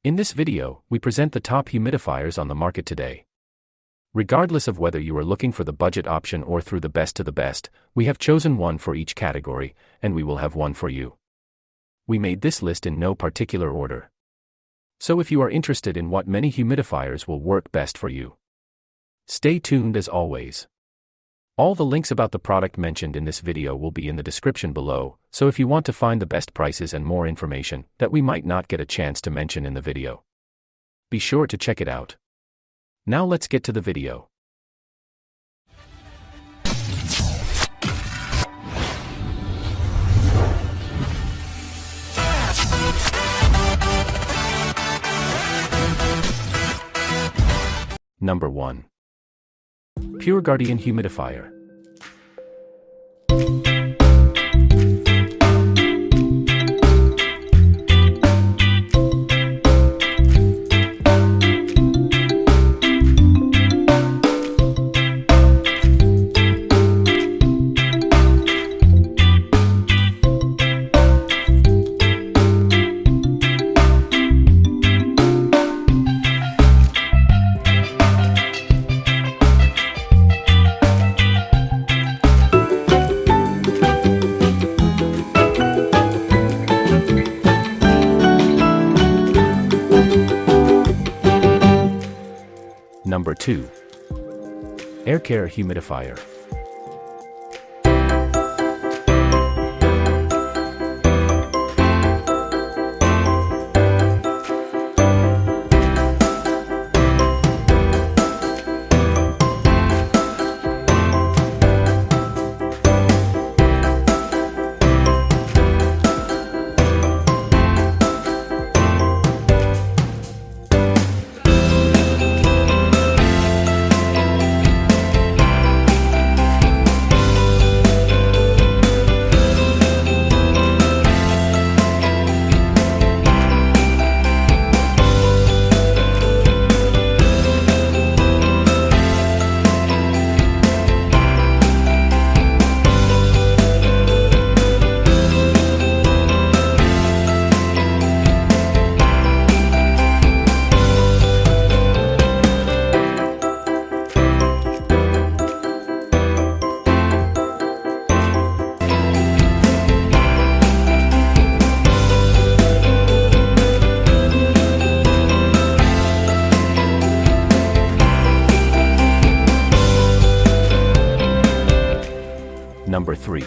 In this video, we present the top humidifiers on the market today. Regardless of whether you are looking for the budget option or through the best to the best, we have chosen one for each category, and we will have one for you. We made this list in no particular order. So if you are interested in what many humidifiers will work best for you, stay tuned as always. All the links about the product mentioned in this video will be in the description below, so if you want to find the best prices and more information that we might not get a chance to mention in the video, be sure to check it out. Now let's get to the video. Number 1. PureGuardian Humidifier. Number 2. AIRCARE Humidifier. Number 3.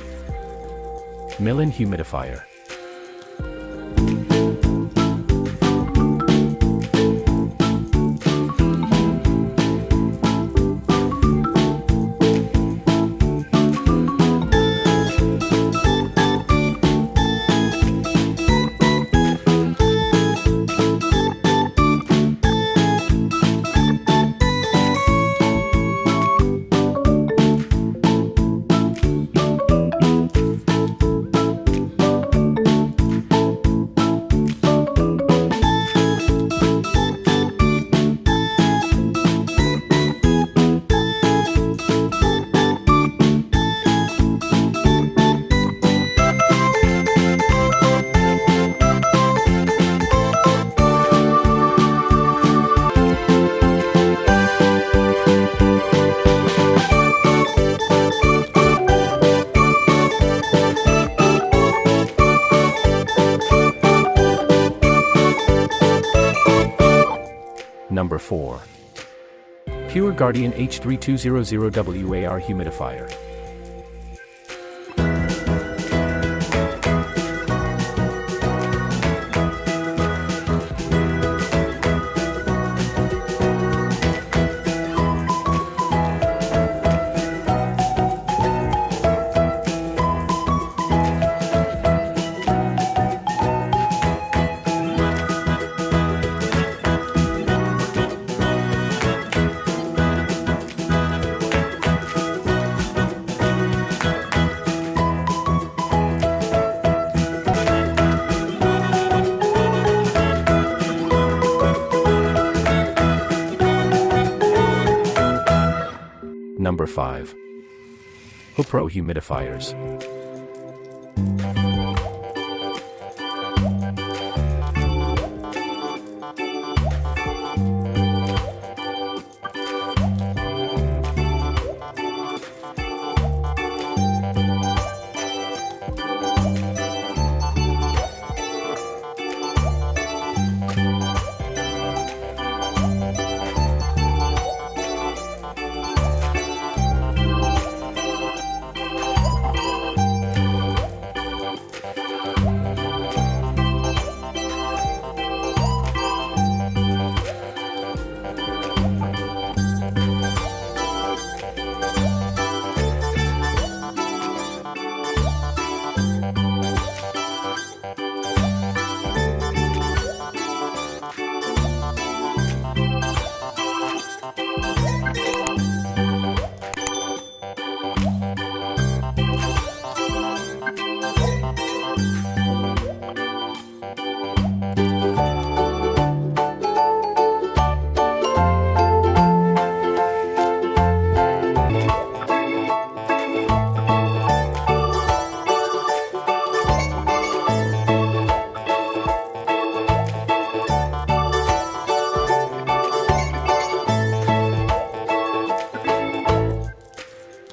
MILIN Humidifier. Number 4. PureGuardian H3200WAR Humidifier. Number 5. Hupro Humidifiers.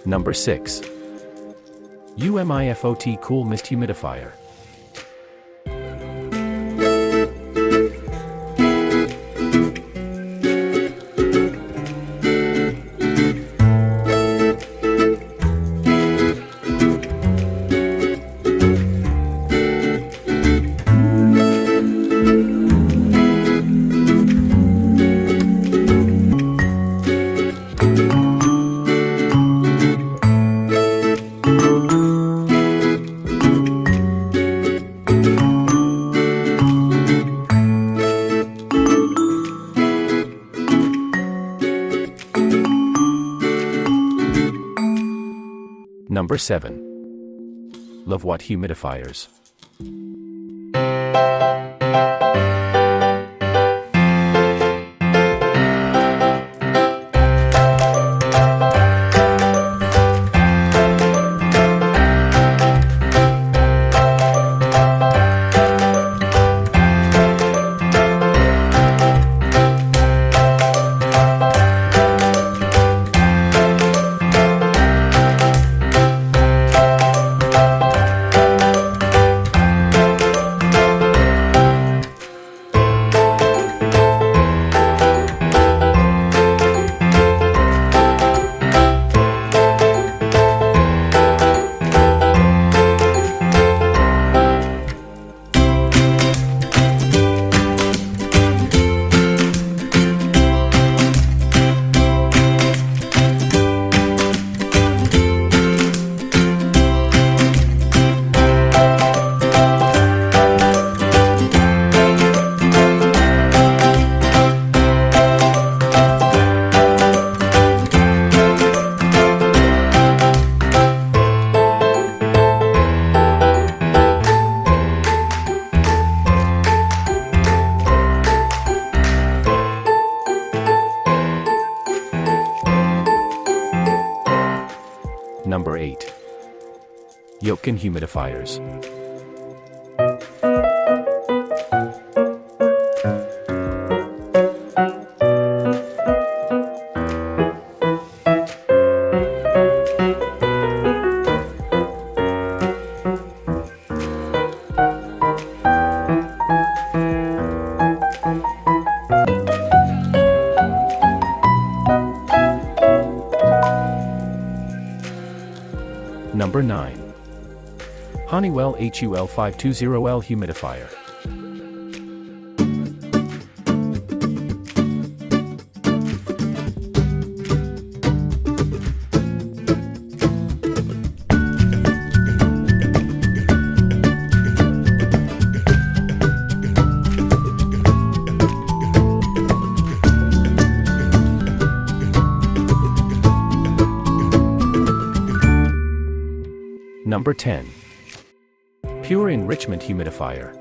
Number 6. UmiFot Cool Mist Humidifier. Number 7. LEVOIT Humidifiers. Number 8. YOKEKON Humidifiers. Number 9. Honeywell HUL520L Humidifier. Number 10. Pure Enrichment Humidifier.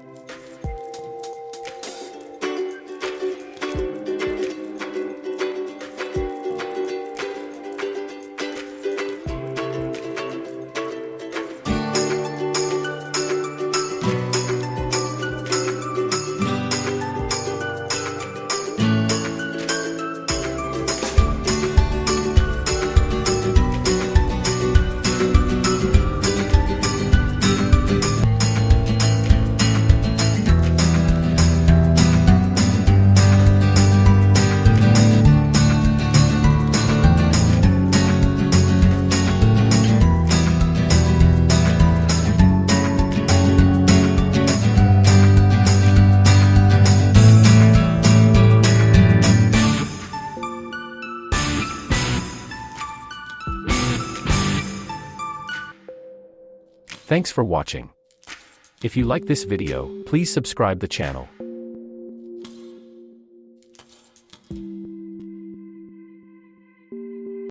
Thanks for watching. If you like this video, please subscribe the channel.